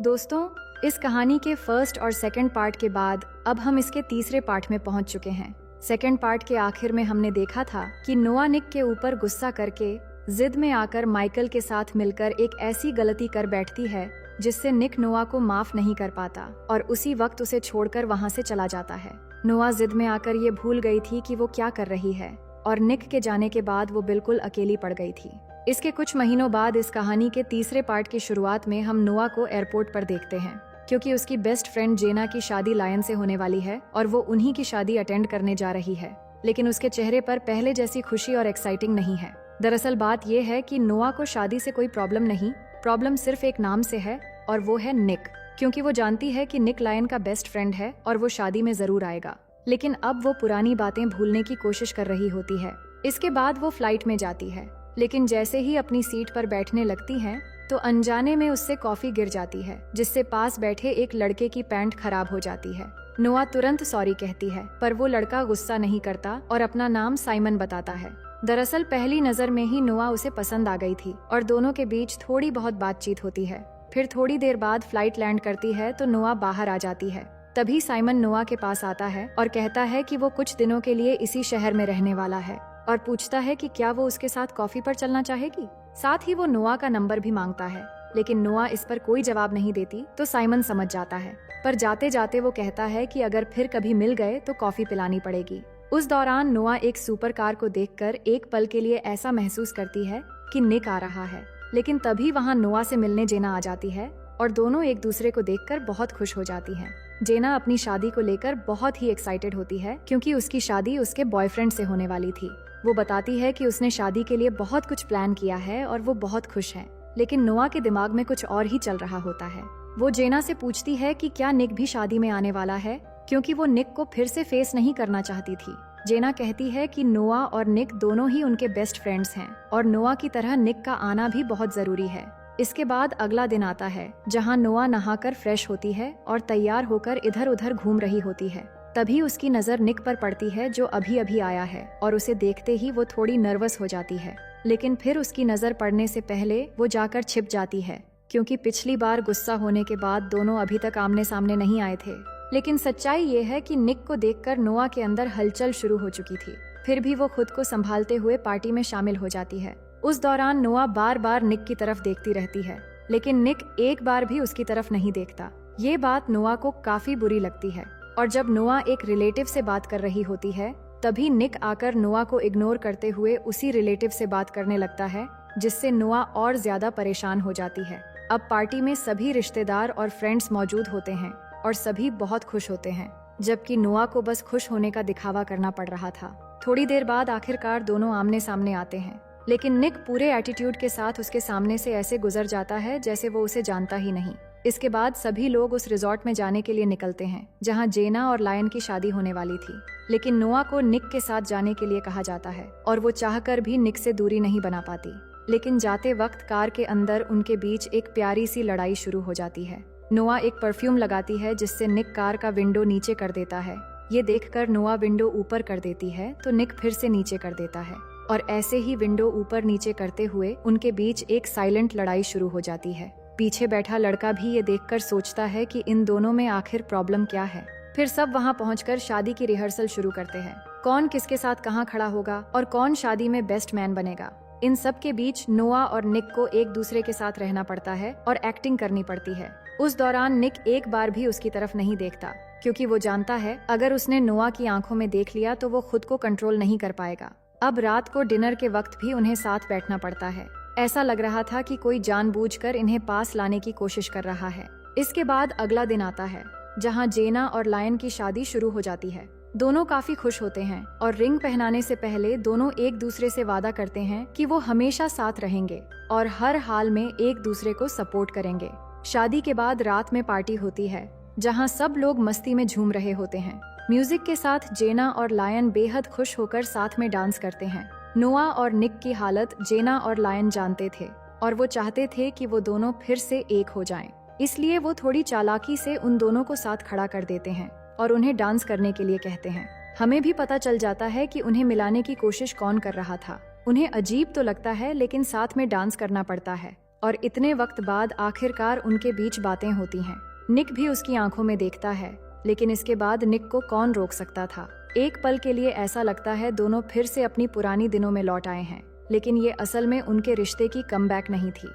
दोस्तों, इस कहानी के फर्स्ट और सेकंड पार्ट के बाद अब हम इसके तीसरे पार्ट में पहुंच चुके हैं। सेकंड पार्ट के आखिर में हमने देखा था कि नोआ निक के ऊपर गुस्सा करके जिद में आकर माइकल के साथ मिलकर एक ऐसी गलती कर बैठती है जिससे निक नोआ को माफ नहीं कर पाता और उसी वक्त उसे छोड़कर वहां से चला जाता है। नोआ जिद में आकर ये भूल गई थी कि वो क्या कर रही है और निक के जाने के बाद वो बिल्कुल अकेली पड़ गई थी। इसके कुछ महीनों बाद इस कहानी के तीसरे पार्ट की शुरुआत में हम नोआ को एयरपोर्ट पर देखते हैं, क्योंकि उसकी बेस्ट फ्रेंड जेना की शादी लायन से होने वाली है और वो उन्हीं की शादी अटेंड करने जा रही है। लेकिन उसके चेहरे पर पहले जैसी खुशी और एक्साइटिंग नहीं है। दरअसल बात ये है कि नोआ को शादी से कोई प्रॉब्लम नहीं, प्रॉब्लम सिर्फ एक नाम से है और वो है निक, क्योंकि वो जानती है कि निक लायन का बेस्ट फ्रेंड है और वो शादी में जरूर आएगा। लेकिन अब वो पुरानी बातें भूलने की कोशिश कर रही होती है। इसके बाद वो फ्लाइट में जाती है, लेकिन जैसे ही अपनी सीट पर बैठने लगती है तो अनजाने में उससे कॉफी गिर जाती है, जिससे पास बैठे एक लड़के की पैंट खराब हो जाती है। नोआ तुरंत सॉरी कहती है, पर वो लड़का गुस्सा नहीं करता और अपना नाम साइमन बताता है। दरअसल पहली नजर में ही नोआ उसे पसंद आ गई थी और दोनों के बीच थोड़ी बहुत बातचीत होती है। फिर थोड़ी देर बाद फ्लाइट लैंड करती है तो नोआ बाहर आ जाती है। तभी साइमन नोआ के पास आता है और कहता है कि वो कुछ दिनों के लिए इसी शहर में रहने वाला है और पूछता है कि क्या वो उसके साथ कॉफी पर चलना चाहेगी। साथ ही वो नोआ का नंबर भी मांगता है, लेकिन नोआ इस पर कोई जवाब नहीं देती तो साइमन समझ जाता है। पर जाते जाते वो कहता है कि अगर फिर कभी मिल गए तो कॉफी पिलानी पड़ेगी। उस दौरान नोआ एक सुपर कार को देखकर एक पल के लिए ऐसा महसूस करती है कि निक आ रहा है, लेकिन तभी वहाँ नोआ से मिलने जेना आ जाती है और दोनों एक दूसरे को देखकर बहुत खुश हो जाती हैं। जेना अपनी शादी को लेकर बहुत ही एक्साइटेड होती है, क्योंकि उसकी शादी उसके बॉयफ्रेंड से होने वाली थी। वो बताती है कि उसने शादी के लिए बहुत कुछ प्लान किया है और वो बहुत खुश है, लेकिन नोआ के दिमाग में कुछ और ही चल रहा होता है। वो जेना से पूछती है कि क्या निक भी शादी में आने वाला है, क्योंकि वो निक को फिर से फेस नहीं करना चाहती थी। जेना कहती है कि नोआ और निक दोनों ही उनके बेस्ट फ्रेंड्स हैं और नोआ की तरह निक का आना भी बहुत जरूरी है। इसके बाद अगला दिन आता है, जहां नोआ नहाकर फ्रेश होती है और तैयार होकर इधर उधर घूम रही होती है। तभी उसकी नजर निक पर पड़ती है, जो अभी अभी आया है, और उसे देखते ही वो थोड़ी नर्वस हो जाती है। लेकिन फिर उसकी नजर पड़ने से पहले वो जाकर छिप जाती है, क्योंकि पिछली बार गुस्सा होने के बाद दोनों अभी तक आमने सामने नहीं आए थे। लेकिन सच्चाई ये है कि निक को देखकर नोआ के अंदर हलचल शुरू हो चुकी थी। फिर भी वो खुद को संभालते हुए पार्टी में शामिल हो जाती है। उस दौरान नोआ बार बार निक की तरफ देखती रहती है, लेकिन निक एक बार भी उसकी तरफ नहीं देखता। ये बात नोआ को काफी बुरी लगती है और जब नोआ एक रिलेटिव से बात कर रही होती है, तभी निक आकर नोआ को इग्नोर करते हुए उसी रिलेटिव से बात करने लगता है, जिससे नोआ और ज्यादा परेशान हो जाती है। अब पार्टी में सभी रिश्तेदार और फ्रेंड्स मौजूद होते हैं और सभी बहुत खुश होते हैं, जबकि नोआ को बस खुश होने का दिखावा करना पड़ रहा था। थोड़ी देर बाद आखिरकार दोनों आमने सामने आते हैं, लेकिन निक पूरे एटीट्यूड के साथ उसके सामने से ऐसे गुजर जाता है जैसे वो उसे जानता ही नहीं। इसके बाद सभी लोग उस रिजॉर्ट में जाने के लिए निकलते हैं, जहां जेना और लायन की शादी होने वाली थी। लेकिन नोआ को निक के साथ जाने के लिए कहा जाता है और वो चाहकर भी निक से दूरी नहीं बना पाती। लेकिन जाते वक्त कार के अंदर उनके बीच एक प्यारी सी लड़ाई शुरू हो जाती है। नोआ एक परफ्यूम लगाती है, जिससे निक कार का विंडो नीचे कर देता है। ये देखकर नोआ विंडो ऊपर कर देती है तो निक फिर से नीचे कर देता है और ऐसे ही विंडो ऊपर नीचे करते हुए उनके बीच एक साइलेंट लड़ाई शुरू हो जाती है। पीछे बैठा लड़का भी ये देखकर सोचता है कि इन दोनों में आखिर प्रॉब्लम क्या है। फिर सब वहाँ पहुंचकर शादी की रिहर्सल शुरू करते हैं। कौन किसके साथ कहाँ खड़ा होगा और कौन शादी में बेस्ट मैन बनेगा। इन सब के बीच नोआ और निक को एक दूसरे के साथ रहना पड़ता है और एक्टिंग करनी पड़ती है। उस दौरान निक एक बार भी उसकी तरफ नहीं देखता, क्योंकि वो जानता है अगर उसने नोआ की आंखों में देख लिया तो वो खुद को कंट्रोल नहीं कर पाएगा। अब रात को डिनर के वक्त भी उन्हें साथ बैठना पड़ता है। ऐसा लग रहा था कि कोई जानबूझकर इन्हें पास लाने की कोशिश कर रहा है। इसके बाद अगला दिन आता है, जहां जेना और लायन की शादी शुरू हो जाती है। दोनों काफी खुश होते हैं और रिंग पहनाने से पहले दोनों एक दूसरे से वादा करते हैं कि वो हमेशा साथ रहेंगे और हर हाल में एक दूसरे को सपोर्ट करेंगे। शादी के बाद रात में पार्टी होती है, जहां सब लोग मस्ती में झूम रहे होते हैं। म्यूजिक के साथ जेना और लायन बेहद खुश होकर साथ में डांस करते हैं। नोआ और निक की हालत जेना और लायन जानते थे और वो चाहते थे कि वो दोनों फिर से एक हो जाएं। इसलिए वो थोड़ी चालाकी से उन दोनों को साथ खड़ा कर देते हैं और उन्हें डांस करने के लिए कहते हैं। हमें भी पता चल जाता है कि उन्हें मिलाने की कोशिश कौन कर रहा था। उन्हें अजीब तो लगता है, लेकिन साथ में डांस करना पड़ता है और इतने वक्त बाद आखिरकार उनके बीच बातें होती हैं। निक भी उसकी आंखों में देखता है, लेकिन इसके बाद निक को कौन रोक सकता था। एक पल के लिए ऐसा लगता है दोनों फिर से अपनी पुरानी दिनों में लौट आए हैं, लेकिन ये असल में उनके रिश्ते की कमबैक नहीं थी।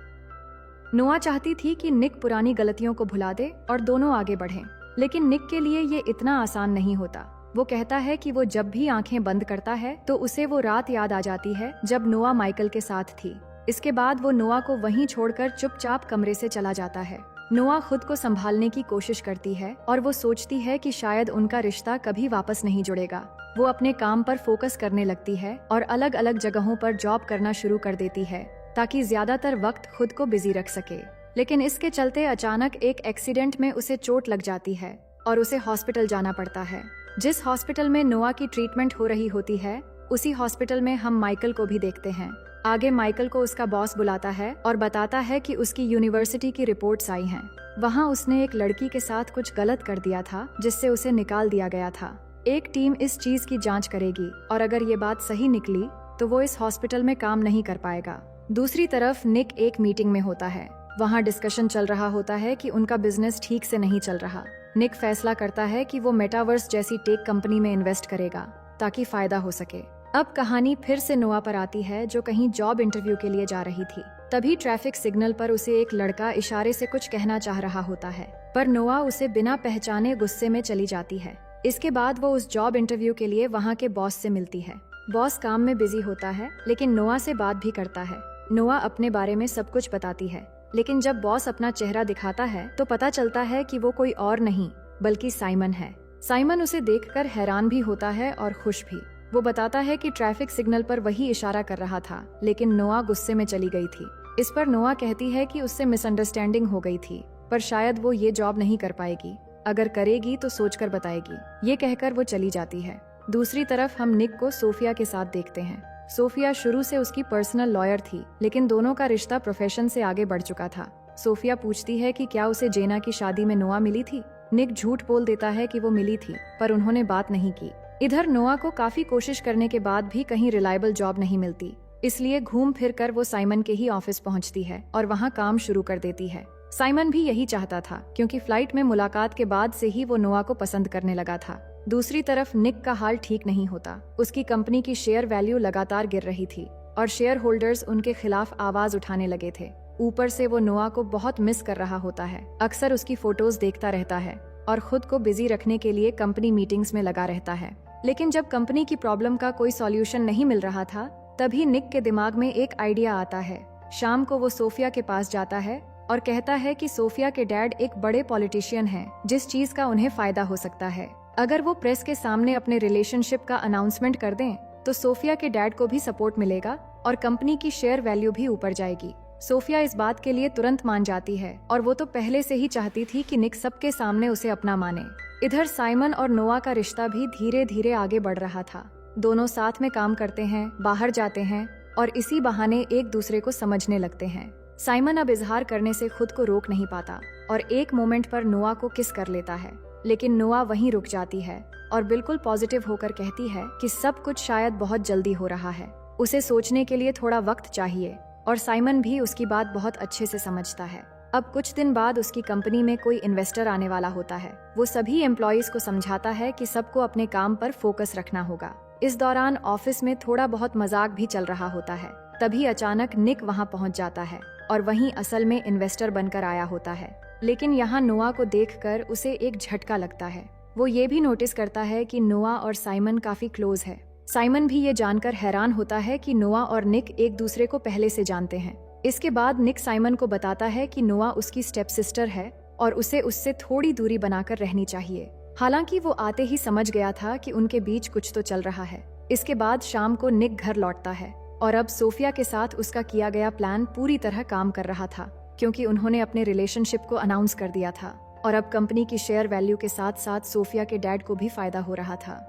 नोआ चाहती थी कि निक पुरानी गलतियों को भुला दे और दोनों आगे बढ़ें, लेकिन निक के लिए ये इतना आसान नहीं होता। वो कहता है कि वो जब भी आंखें बंद करता है तो उसे वो रात याद आ जाती है जब नोआ माइकल के साथ थी। इसके बाद वो नोआ को वहीं छोड़कर चुपचाप कमरे से चला जाता है। नोआ खुद को संभालने की कोशिश करती है और वो सोचती है कि शायद उनका रिश्ता कभी वापस नहीं जुड़ेगा। वो अपने काम पर फोकस करने लगती है और अलग अलग जगहों पर जॉब करना शुरू कर देती है ताकि ज्यादातर वक्त खुद को बिजी रख सके। लेकिन इसके चलते अचानक एक एक्सीडेंट में उसे चोट लग जाती है और उसे हॉस्पिटल जाना पड़ता है। जिस हॉस्पिटल में नोआ की ट्रीटमेंट हो रही होती है, उसी हॉस्पिटल में हम माइकल को भी देखते हैं। आगे माइकल को उसका बॉस बुलाता है और बताता है कि उसकी यूनिवर्सिटी की रिपोर्ट्स आई हैं। वहाँ उसने एक लड़की के साथ कुछ गलत कर दिया था जिससे उसे निकाल दिया गया था। एक टीम इस चीज की जांच करेगी और अगर ये बात सही निकली तो वो इस हॉस्पिटल में काम नहीं कर पाएगा। दूसरी तरफ निक एक मीटिंग में होता है। वहाँ डिस्कशन चल रहा होता है कि उनका बिजनेस ठीक से नहीं चल रहा। निक फैसला करता है कि वो मेटावर्स जैसी टेक कंपनी में इन्वेस्ट करेगा ताकि फायदा हो सके। अब कहानी फिर से नोआ पर आती है जो कहीं जॉब इंटरव्यू के लिए जा रही थी। तभी ट्रैफिक सिग्नल पर उसे एक लड़का इशारे से कुछ कहना चाह रहा होता है, पर नोआ उसे बिना पहचाने गुस्से में चली जाती है। इसके बाद वो उस जॉब इंटरव्यू के लिए वहाँ के बॉस से मिलती है। बॉस काम में बिजी होता है लेकिन नोआ से बात भी करता है। नोआ अपने बारे में सब कुछ बताती है, लेकिन जब बॉस अपना चेहरा दिखाता है तो पता चलता है कि वो कोई और नहीं बल्कि साइमन है। साइमन उसे देखकर हैरान भी होता है और खुश भी। वो बताता है कि ट्रैफिक सिग्नल पर वही इशारा कर रहा था, लेकिन नोआ गुस्से में चली गई थी। इस पर नोआ कहती है कि उससे मिसअंडरस्टैंडिंग हो गई थी, पर शायद वो ये जॉब नहीं कर पाएगी। अगर करेगी तो सोचकर बताएगी। ये कहकर वो चली जाती है। दूसरी तरफ हम निक को सोफिया के साथ देखते हैं। सोफिया शुरू से उसकी पर्सनल लॉयर थी, लेकिन दोनों का रिश्ता प्रोफेशन से आगे बढ़ चुका था। सोफिया पूछती है कि क्या उसे जेना की शादी में नोआ मिली थी। निक झूठ बोल देता है कि वो मिली थी, पर उन्होंने बात नहीं की। इधर नोआ को काफी कोशिश करने के बाद भी कहीं रिलायबल जॉब नहीं मिलती, इसलिए घूम फिर कर वो साइमन के ही ऑफिस पहुंचती है और वहाँ काम शुरू कर देती है। साइमन भी यही चाहता था, क्योंकि फ्लाइट में मुलाकात के बाद से ही वो नोआ को पसंद करने लगा था। दूसरी तरफ निक का हाल ठीक नहीं होता। उसकी कंपनी की शेयर वैल्यू लगातार गिर रही थी और शेयर होल्डर्स उनके खिलाफ आवाज उठाने लगे थे। ऊपर से वो नोआ को बहुत मिस कर रहा होता है। अक्सर उसकी फोटोज देखता रहता है और खुद को बिजी रखने के लिए कंपनी मीटिंग्स में लगा रहता है। लेकिन जब कंपनी की प्रॉब्लम का कोई सॉल्यूशन नहीं मिल रहा था, तभी निक के दिमाग में एक आइडिया आता है। शाम को वो सोफिया के पास जाता है और कहता है कि सोफिया के डैड एक बड़े पॉलिटिशियन हैं, जिस चीज का उन्हें फायदा हो सकता है। अगर वो प्रेस के सामने अपने रिलेशनशिप का अनाउंसमेंट कर दें, तो सोफिया के डैड को भी सपोर्ट मिलेगा और कंपनी की शेयर वैल्यू भी ऊपर जाएगी। सोफिया इस बात के लिए तुरंत मान जाती है और वो तो पहले से ही चाहती थी कि निक सबके सामने उसे अपना माने। इधर साइमन और नोआ का रिश्ता भी धीरे धीरे आगे बढ़ रहा था। दोनों साथ में काम करते हैं, बाहर जाते हैं और इसी बहाने एक दूसरे को समझने लगते हैं। साइमन अब इजहार करने से खुद को रोक नहीं पाता और एक मोमेंट पर नोआ को किस कर लेता है, लेकिन नोआ वहीं रुक जाती है और बिल्कुल पॉजिटिव होकर कहती है कि सब कुछ शायद बहुत जल्दी हो रहा है, उसे सोचने के लिए थोड़ा वक्त चाहिए। और साइमन भी उसकी बात बहुत अच्छे से समझता है। अब कुछ दिन बाद उसकी कंपनी में कोई इन्वेस्टर आने वाला होता है। वो सभी एम्प्लॉइज को समझाता है कि सबको अपने काम पर फोकस रखना होगा। इस दौरान ऑफिस में थोड़ा बहुत मजाक भी चल रहा होता है। तभी अचानक निक वहाँ पहुँच जाता है और वहीं असल में इन्वेस्टर बनकर आया होता है। लेकिन यहाँ नोआ को देखकर उसे एक झटका लगता है। वो ये भी नोटिस करता है कि नोआ और साइमन काफी क्लोज है। साइमन भी ये जानकर हैरान होता है कि नोआ और निक एक दूसरे को पहले से जानते हैं। इसके बाद निक साइमन को बताता है कि नोआ उसकी स्टेप सिस्टर है और उसे उससे थोड़ी दूरी बनाकर रहनी चाहिए। हालांकि वो आते ही समझ गया था कि उनके बीच कुछ तो चल रहा है। इसके बाद शाम को निक घर लौटता है और अब सोफिया के साथ उसका किया गया प्लान पूरी तरह काम कर रहा था, क्योंकि उन्होंने अपने रिलेशनशिप को अनाउंस कर दिया था और अब कंपनी की शेयर वैल्यू के साथ साथ सोफिया के डैड को भी फायदा हो रहा था।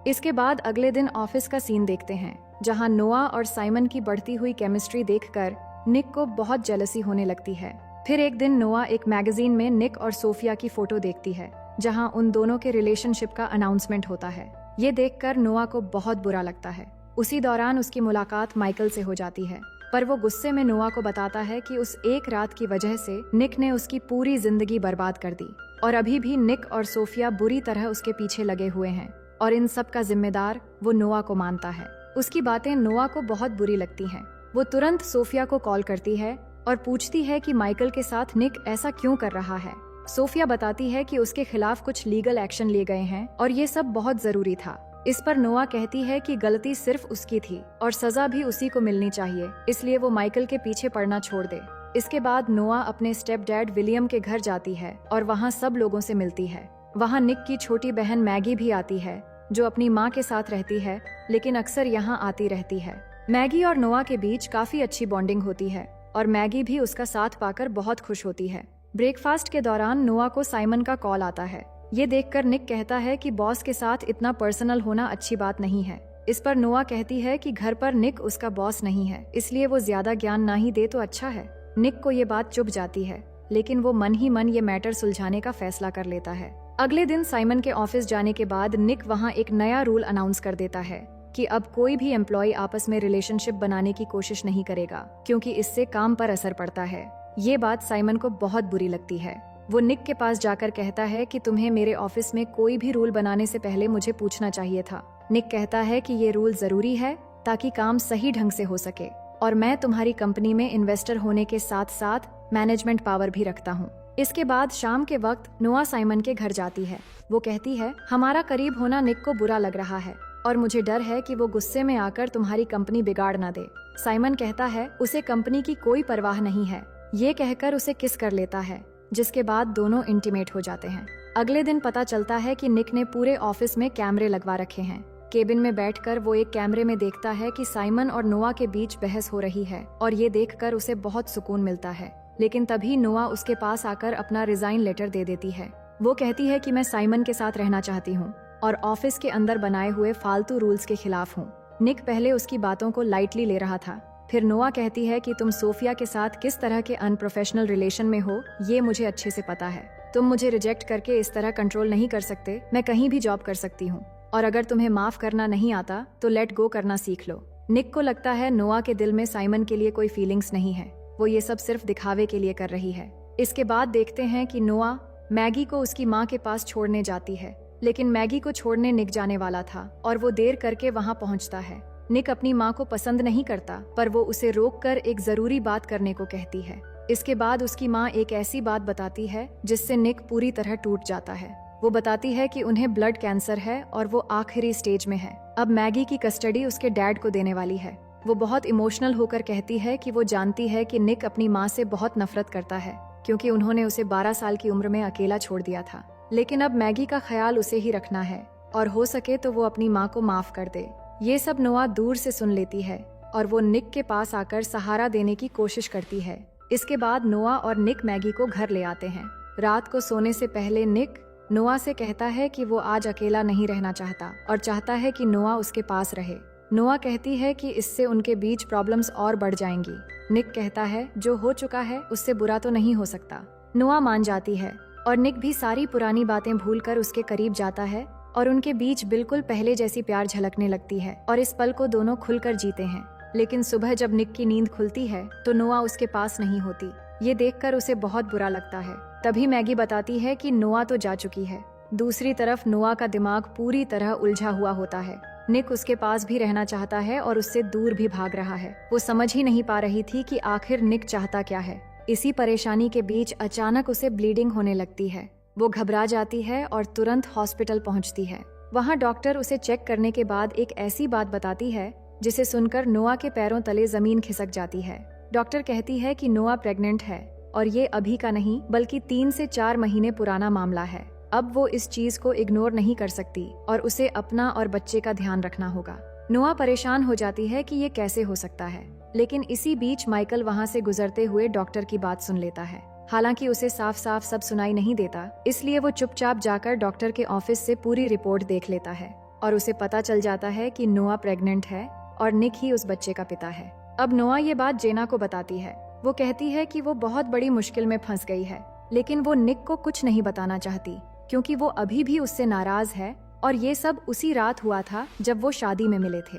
इसके बाद अगले दिन ऑफिस का सीन देखते हैं, जहां नोआ और साइमन की बढ़ती हुई केमिस्ट्री देखकर निक को बहुत जेलसी होने लगती है। फिर एक दिन नोआ एक मैगजीन में निक और सोफिया की फोटो देखती है, जहां उन दोनों के रिलेशनशिप का अनाउंसमेंट होता है। ये देखकर नोआ को बहुत बुरा लगता है। उसी दौरान उसकी मुलाकात माइकल से हो जाती है, पर वो गुस्से में नोआ को बताता है कि उस एक रात की वजह से निक ने उसकी पूरी जिंदगी बर्बाद कर दी और अभी भी निक और सोफिया बुरी तरह उसके पीछे लगे हुए हैं और इन सब का जिम्मेदार वो नोआ को मानता है। उसकी बातें नोआ को बहुत बुरी लगती हैं। वो तुरंत सोफिया को कॉल करती है और पूछती है कि माइकल के साथ निक ऐसा क्यों कर रहा है। सोफिया बताती है कि उसके खिलाफ कुछ लीगल एक्शन लिए गए हैं और ये सब बहुत जरूरी था। इस पर नोआ कहती है कि गलती सिर्फ उसकी थी और सजा भी उसी को मिलनी चाहिए, इसलिए वो माइकल के पीछे पड़ना छोड़ दे। इसके बाद नोआ अपने स्टेप डैड विलियम के घर जाती है और वहाँ सब लोगों से मिलती है। वहाँ निक की छोटी बहन मैगी भी आती है जो अपनी माँ के साथ रहती है लेकिन अक्सर यहाँ आती रहती है। मैगी और नोआ के बीच काफी अच्छी बॉन्डिंग होती है और मैगी भी उसका साथ पाकर बहुत खुश होती है। ब्रेकफास्ट के दौरान नोआ को साइमन का कॉल आता है। ये देखकर निक कहता है कि बॉस के साथ इतना पर्सनल होना अच्छी बात नहीं है। इस पर नोआ कहती है कि घर पर निक उसका बॉस नहीं है, इसलिए वो ज्यादा ज्ञान ना ही दे तो अच्छा है। निक को ये बात चुभ जाती है लेकिन वो मन ही मन ये मैटर सुलझाने का फैसला कर लेता है। अगले दिन साइमन के ऑफिस जाने के बाद निक वहाँ एक नया रूल अनाउंस कर देता है कि अब कोई भी एम्प्लॉय आपस में रिलेशनशिप बनाने की कोशिश नहीं करेगा क्योंकि इससे काम पर असर पड़ता है। ये बात साइमन को बहुत बुरी लगती है। वो निक के पास जाकर कहता है कि तुम्हें मेरे ऑफिस में कोई भी रूल बनाने से पहले मुझे पूछना चाहिए था। निक कहता है कि ये रूल जरूरी है ताकि काम सही ढंग से हो सके और मैं तुम्हारी कंपनी में इन्वेस्टर होने के साथ साथ मैनेजमेंट पावर भी रखता हूँ। इसके बाद शाम के वक्त नोआ साइमन के घर जाती है। वो कहती है, हमारा करीब होना निक को बुरा लग रहा है और मुझे डर है कि वो गुस्से में आकर तुम्हारी कंपनी बिगाड़ ना दे। साइमन कहता है उसे कंपनी की कोई परवाह नहीं है। ये कहकर उसे किस कर लेता है, जिसके बाद दोनों इंटीमेट हो जाते हैं। अगले दिन पता चलता है कि निक ने पूरे ऑफिस में कैमरे लगवा रखे हैं। केबिन में बैठकर वो एक कैमरे में देखता है कि साइमन और नोआ के बीच बहस हो रही है और ये देखकर उसे बहुत सुकून मिलता है। लेकिन तभी नोआ उसके पास आकर अपना रिजाइन लेटर दे देती है। वो कहती है कि मैं साइमन के साथ रहना चाहती हूँ और ऑफिस के अंदर बनाए हुए फालतू रूल्स के खिलाफ हूँ। निक पहले उसकी बातों को लाइटली ले रहा था। फिर नोआ कहती है कि तुम सोफिया के साथ किस तरह के अनप्रोफेशनल रिलेशन में हो ये मुझे अच्छे से पता है। तुम मुझे रिजेक्ट करके इस तरह कंट्रोल नहीं कर सकते। मैं कहीं भी जॉब कर सकती हूँ और अगर तुम्हें माफ करना नहीं आता तो लेट गो करना सीख लो। निक को लगता है नोआ के दिल में साइमन के लिए कोई फीलिंग्स नहीं है, वो ये सब सिर्फ दिखावे के लिए कर रही है। इसके बाद देखते हैं कि नोआ मैगी को उसकी माँ के पास छोड़ने जाती है, लेकिन मैगी को छोड़ने निक जाने वाला था और वो देर करके वहाँ पहुँचता है। निक अपनी माँ को पसंद नहीं करता पर वो उसे रोककर एक जरूरी बात करने को कहती है। इसके बाद उसकी माँ एक ऐसी बात बताती है जिससे निक पूरी तरह टूट जाता है। वो बताती है कि उन्हें ब्लड कैंसर है और वो आखिरी स्टेज में है। अब मैगी की कस्टडी उसके डैड को देने वाली है। वो बहुत इमोशनल होकर कहती है कि वो जानती है कि निक अपनी माँ से बहुत नफरत करता है क्योंकि उन्होंने उसे 12 साल की उम्र में अकेला छोड़ दिया था, लेकिन अब मैगी का ख्याल उसे ही रखना है और हो सके तो वो अपनी माँ को माफ कर दे। ये सब नोआ दूर से सुन लेती है और वो निक के पास आकर सहारा देने की कोशिश करती है। इसके बाद नोआ और निक मैगी को घर ले आते हैं। रात को सोने से पहले निक नोआ से कहता है कि वो आज अकेला नहीं रहना चाहता और चाहता है कि नोआ उसके पास रहे। नोआ कहती है कि इससे उनके बीच प्रॉब्लम्स और बढ़ जाएंगी। निक कहता है जो हो चुका है उससे बुरा तो नहीं हो सकता। नोआ मान जाती है और निक भी सारी पुरानी बातें भूलकर उसके करीब जाता है और उनके बीच बिल्कुल पहले जैसी प्यार झलकने लगती है और इस पल को दोनों खुलकर जीते हैं। लेकिन सुबह जब निक की नींद खुलती है तो नोआ उसके पास नहीं होती। ये देखकर उसे बहुत बुरा लगता है। तभी मैगी बताती है कि नोआ तो जा चुकी है। दूसरी तरफ नोआ का दिमाग पूरी तरह उलझा हुआ होता है। निक उसके पास भी रहना चाहता है और उससे दूर भी भाग रहा है। वो समझ ही नहीं पा रही थी कि आखिर निक चाहता क्या है। इसी परेशानी के बीच अचानक उसे ब्लीडिंग होने लगती है। वो घबरा जाती है और तुरंत हॉस्पिटल पहुंचती है। वहां डॉक्टर उसे चेक करने के बाद एक ऐसी बात बताती है जिसे सुनकर नोआ के पैरों तले जमीन खिसक जाती है। डॉक्टर कहती है कि नोआ प्रेग्नेंट है और ये अभी का नहीं बल्कि 3 से 4 महीने पुराना मामला है। अब वो इस चीज को इग्नोर नहीं कर सकती और उसे अपना और बच्चे का ध्यान रखना होगा। नोआ परेशान हो जाती है कि ये कैसे हो सकता है, लेकिन इसी बीच माइकल वहाँ से गुजरते हुए डॉक्टर की बात सुन लेता है। हालांकि उसे साफ साफ सब सुनाई नहीं देता, इसलिए वो चुपचाप जाकर डॉक्टर के ऑफिस से पूरी रिपोर्ट देख लेता है और उसे पता चल जाता है कि नोआ प्रेग्नेंट है और निक ही उस बच्चे का पिता है। अब नोआ ये बात जेना को बताती है। वो कहती है कि वो बहुत बड़ी मुश्किल में फंस गई है, लेकिन वो निक को कुछ नहीं बताना चाहती क्योंकि वो अभी भी उससे नाराज है और ये सब उसी रात हुआ था जब वो शादी में मिले थे।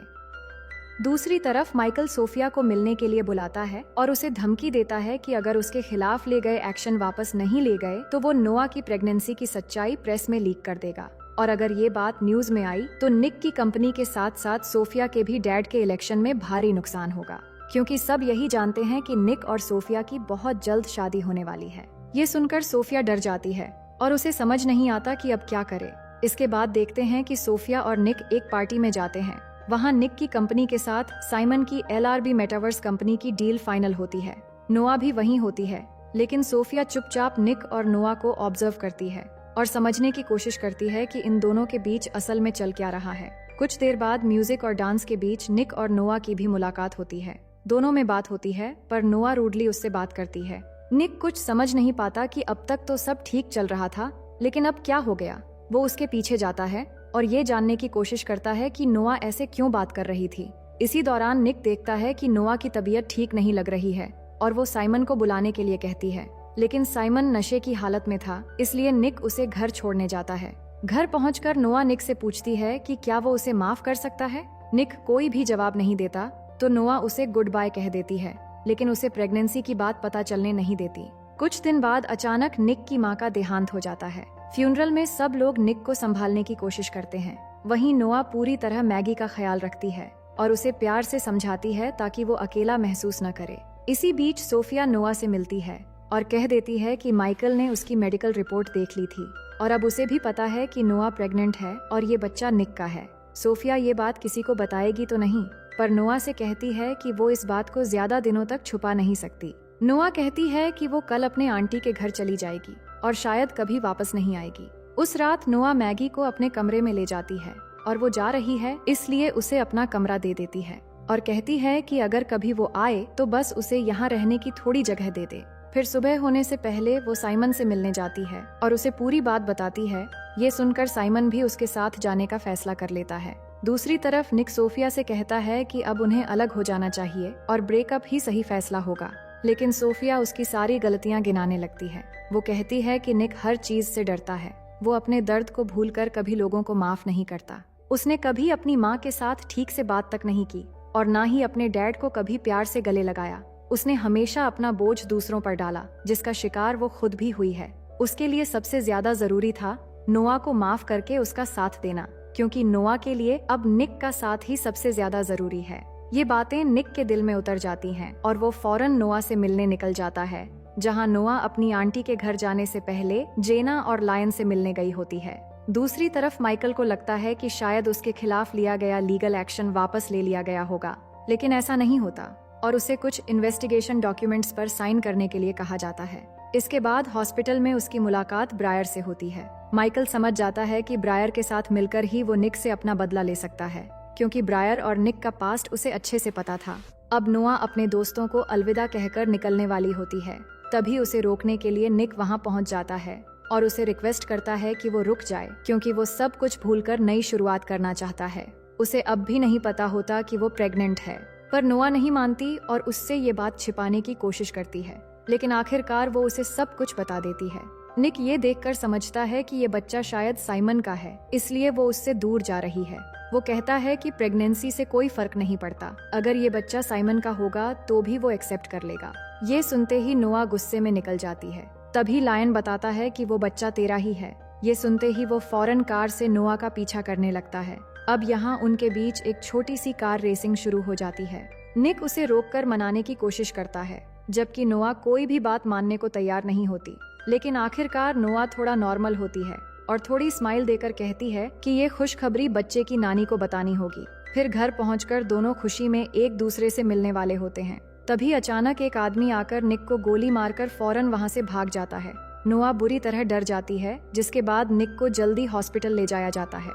दूसरी तरफ माइकल सोफिया को मिलने के लिए बुलाता है और उसे धमकी देता है कि अगर उसके खिलाफ ले गए एक्शन वापस नहीं ले गए तो वो नोआ की प्रेगनेंसी की सच्चाई प्रेस में लीक कर देगा। और अगर ये बात न्यूज में आई तो निक की कंपनी के साथ साथ सोफिया के भी डैड के इलेक्शन में भारी नुकसान होगा, क्योंकि सब यही जानते हैं कि निक और सोफिया की बहुत जल्द शादी होने वाली है। ये सुनकर सोफिया डर जाती है और उसे समझ नहीं आता कि अब क्या करे। इसके बाद देखते हैं कि सोफिया और निक एक पार्टी में जाते हैं। वहाँ निक की कंपनी के साथ साइमन की LRB मेटावर्स कंपनी की डील फाइनल होती है। नोआ भी वहीं होती है, लेकिन सोफिया चुपचाप निक और नोआ को ऑब्जर्व करती है और समझने की कोशिश करती है कि इन दोनों के बीच असल में चल क्या रहा है। कुछ देर बाद म्यूजिक और डांस के बीच निक और नोआ की भी मुलाकात होती है। दोनों में बात होती है, पर नोआ रूडली उससे बात करती है। निक कुछ समझ नहीं पाता कि अब तक तो सब ठीक चल रहा था, लेकिन अब क्या हो गया। वो उसके पीछे जाता है और ये जानने की कोशिश करता है कि नोआ ऐसे क्यों बात कर रही थी। इसी दौरान निक देखता है कि नोआ की तबीयत ठीक नहीं लग रही है और वो साइमन को बुलाने के लिए कहती है, लेकिन साइमन नशे की हालत में था, इसलिए निक उसे घर छोड़ने जाता है। घर पहुंचकर नोआ निक से पूछती है कि क्या वो उसे माफ कर सकता है। निक कोई भी जवाब नहीं देता तो नोआ उसे गुड बाय कह देती है, लेकिन उसे प्रेगनेंसी की बात पता चलने नहीं देती। कुछ दिन बाद अचानक निक की माँ का देहांत हो जाता है। फ्यूनरल में सब लोग निक को संभालने की कोशिश करते हैं। वहीं नोआ पूरी तरह मैगी का ख्याल रखती है और उसे प्यार से समझाती है ताकि वो अकेला महसूस न करे। इसी बीच सोफिया नोआ से मिलती है और कह देती है कि माइकल ने उसकी मेडिकल रिपोर्ट देख ली थी और अब उसे भी पता है कि नोआ प्रेग्नेंट है और ये बच्चा निक का है। सोफिया ये बात किसी को बताएगी तो नहीं, पर नोआ से कहती है कि वो इस बात को ज्यादा दिनों तक छुपा नहीं सकती। नोआ कहती है कि वो कल अपने आंटी के घर चली जाएगी और शायद कभी वापस नहीं आएगी। उस रात नोआ मैगी को अपने कमरे में ले जाती है और वो जा रही है इसलिए उसे अपना कमरा दे देती है और कहती है कि अगर कभी वो आए तो बस उसे यहाँ रहने की थोड़ी जगह दे दे। फिर सुबह होने से पहले वो साइमन से मिलने जाती है और उसे पूरी बात बताती है। ये सुनकर साइमन भी उसके साथ जाने का फैसला कर लेता है। दूसरी तरफ निक सोफिया से कहता है कि अब उन्हें अलग हो जाना चाहिए और ब्रेकअप ही सही फैसला होगा, लेकिन सोफिया उसकी सारी गलतियां गिनाने लगती है। वो कहती है कि निक हर चीज से डरता है। वो अपने दर्द को भूलकर कभी लोगों को माफ नहीं करता। उसने कभी अपनी माँ के साथ ठीक से बात तक नहीं की और ना ही अपने डैड को कभी प्यार से गले लगाया। उसने हमेशा अपना बोझ दूसरों पर डाला, जिसका शिकार वो खुद भी हुई है। उसके लिए सबसे ज्यादा जरूरी था नोआ को माफ करके उसका साथ देना, क्योंकि नोआ के लिए अब निक का साथ ही सबसे ज्यादा जरूरी है। ये बातें निक के दिल में उतर जाती हैं और वो फौरन नोआ से मिलने निकल जाता है, जहां नोआ अपनी आंटी के घर जाने से पहले जेना और लायन से मिलने गई होती है। दूसरी तरफ माइकल को लगता है कि शायद उसके खिलाफ लिया गया लीगल एक्शन वापस ले लिया गया होगा, लेकिन ऐसा नहीं होता और उसे कुछ इन्वेस्टिगेशन डॉक्यूमेंट्स पर साइन करने के लिए कहा जाता है। इसके बाद हॉस्पिटल में उसकी मुलाकात ब्रायर से होती है। माइकल समझ जाता है कि ब्रायर के साथ मिलकर ही वो निक से अपना बदला ले सकता है, क्योंकि ब्रायर और निक का पास्ट उसे अच्छे से पता था। अब नोआ अपने दोस्तों को अलविदा कहकर निकलने वाली होती है, तभी उसे रोकने के लिए निक वहां पहुंच जाता है और उसे रिक्वेस्ट करता है कि वो रुक जाए, क्योंकि वो सब कुछ भूलकर नई शुरुआत करना चाहता है। उसे अब भी नहीं पता होता कि वो प्रेग्नेंट है, पर नोआ नहीं मानती और उससे ये बात छिपाने की कोशिश करती है, लेकिन आखिरकार वो उसे सब कुछ बता देती है। निक ये देखकर समझता है कि ये बच्चा शायद साइमन का है, इसलिए वो उससे दूर जा रही है। वो कहता है कि प्रेगनेंसी से कोई फर्क नहीं पड़ता, अगर ये बच्चा साइमन का होगा तो भी वो एक्सेप्ट कर लेगा। ये सुनते ही नोआ गुस्से में निकल जाती है। तभी लायन बताता है कि वो बच्चा तेरा ही है। ये सुनते ही वो फौरन कार से नोआ का पीछा करने लगता है। अब यहाँ उनके बीच एक छोटी सी कार रेसिंग शुरू हो जाती है। निक उसे रोककर मनाने की कोशिश करता है, जबकि नोआ कोई भी बात मानने को तैयार नहीं होती। लेकिन आखिरकार नोआ थोड़ा नॉर्मल होती है और थोड़ी स्माइल देकर कहती है कि ये खुशखबरी बच्चे की नानी को बतानी होगी। फिर घर पहुंचकर दोनों खुशी में एक दूसरे से मिलने वाले होते हैं। तभी अचानक एक आदमी आकर निक को गोली मारकर फौरन वहां से भाग जाता है। नोआ बुरी तरह डर जाती है, जिसके बाद निक को जल्दी हॉस्पिटल ले जाया जाता है।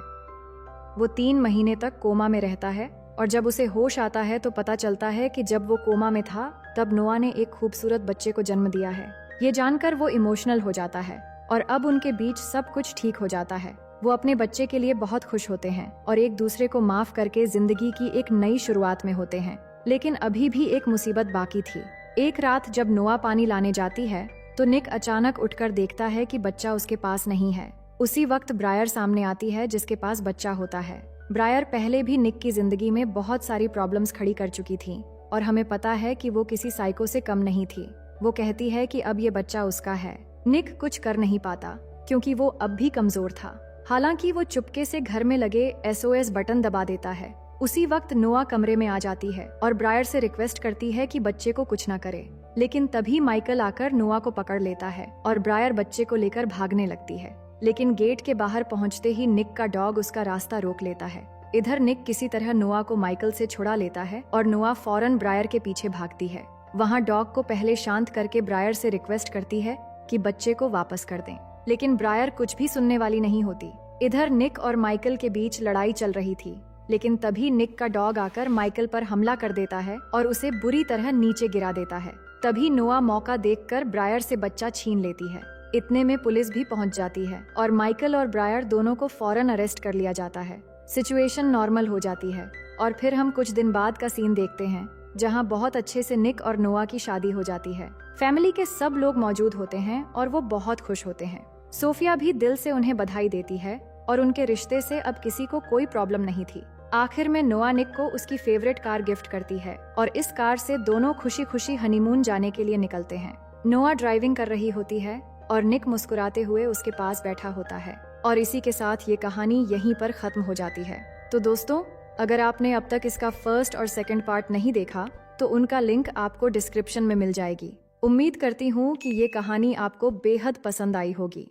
वो 3 महीने तक कोमा में रहता है और जब उसे होश आता है तो पता चलता है कि जब वो कोमा में था तब नोआ ने एक खूबसूरत बच्चे को जन्म दिया है। ये जानकर वो इमोशनल हो जाता है और अब उनके बीच सब कुछ ठीक हो जाता है। वो अपने बच्चे के लिए बहुत खुश होते हैं और एक दूसरे को माफ करके जिंदगी की एक नई शुरुआत में होते हैं। लेकिन अभी भी एक मुसीबत बाकी थी। एक रात जब नोआ पानी लाने जाती है तो निक अचानक उठकर देखता है कि बच्चा उसके पास नहीं है। उसी वक्त ब्रायर सामने आती है, जिसके पास बच्चा होता है। ब्रायर पहले भी निक की जिंदगी में बहुत सारी प्रॉब्लम्स खड़ी कर चुकी थी और हमें पता है कि वो किसी साइको से कम नहीं थी। वो कहती है कि अब ये बच्चा उसका है। निक कुछ कर नहीं पाता क्योंकि वो अब भी कमजोर था। हालांकि वो चुपके से घर में लगे SOS बटन दबा देता है। उसी वक्त नोआ कमरे में आ जाती है और ब्रायर से रिक्वेस्ट करती है कि बच्चे को कुछ न करे, लेकिन तभी माइकल आकर नोआ को पकड़ लेता है और ब्रायर बच्चे को लेकर भागने लगती है। लेकिन गेट के बाहर पहुंचते ही निक का डॉग उसका रास्ता रोक लेता है। इधर निक किसी तरह नोआ को माइकल से छुड़ा लेता है और नोआ फौरन ब्रायर के पीछे भागती है। वहाँ डॉग को पहले शांत करके ब्रायर से रिक्वेस्ट करती है कि बच्चे को वापस कर दें, लेकिन ब्रायर कुछ भी सुनने वाली नहीं होती। इधर निक और माइकल के बीच लड़ाई चल रही थी, लेकिन तभी निक का डॉग आकर माइकल पर हमला कर देता है और उसे बुरी तरह नीचे गिरा देता है। तभी नोआ मौका देखकर ब्रायर से बच्चा छीन लेती है। इतने में पुलिस भी पहुंच जाती है और माइकल और ब्रायर दोनों को फौरन अरेस्ट कर लिया जाता है। सिचुएशन नॉर्मल हो जाती है और फिर हम कुछ दिन बाद का सीन देखते हैं जहां बहुत अच्छे से निक और नोआ की शादी हो जाती है। फैमिली के सब लोग मौजूद होते हैं और वो बहुत खुश होते हैं। सोफिया भी दिल से उन्हें बधाई देती है और उनके रिश्ते से अब किसी को कोई प्रॉब्लम नहीं थी। आखिर में नोआ निक को उसकी फेवरेट कार गिफ्ट करती है और इस कार से दोनों खुशी खुशी हनीमून जाने के लिए निकलते हैं। नोआ ड्राइविंग कर रही होती है और निक मुस्कुराते हुए उसके पास बैठा होता है और इसी के साथ ये कहानी यहीं पर खत्म हो जाती है। तो दोस्तों, अगर आपने अब तक इसका फर्स्ट और सेकंड पार्ट नहीं देखा तो उनका लिंक आपको डिस्क्रिप्शन में मिल जाएगी। उम्मीद करती हूँ कि ये कहानी आपको बेहद पसंद आई होगी।